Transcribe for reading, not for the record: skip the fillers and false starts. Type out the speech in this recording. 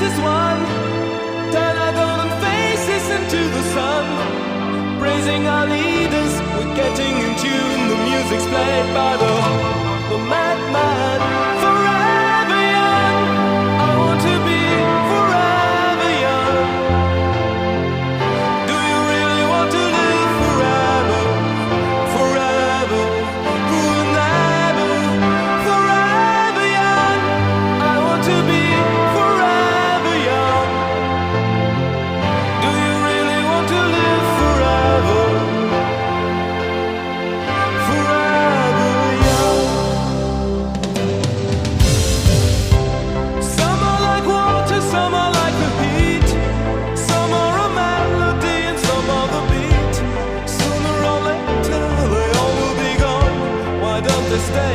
as one. Turn our golden faces into the sun. Praising our leaders, we're getting in tune. The music's played by the madman. Forever young, I want to be forever young. Do you really want to live forever? Forever, forever, forever young. I want to be forever young. Do you really want to live forever? Forever young. Some are like water, some are like the heat. Some are a melody and some are the beat. Sooner or later they all will be gone. Why don't they stay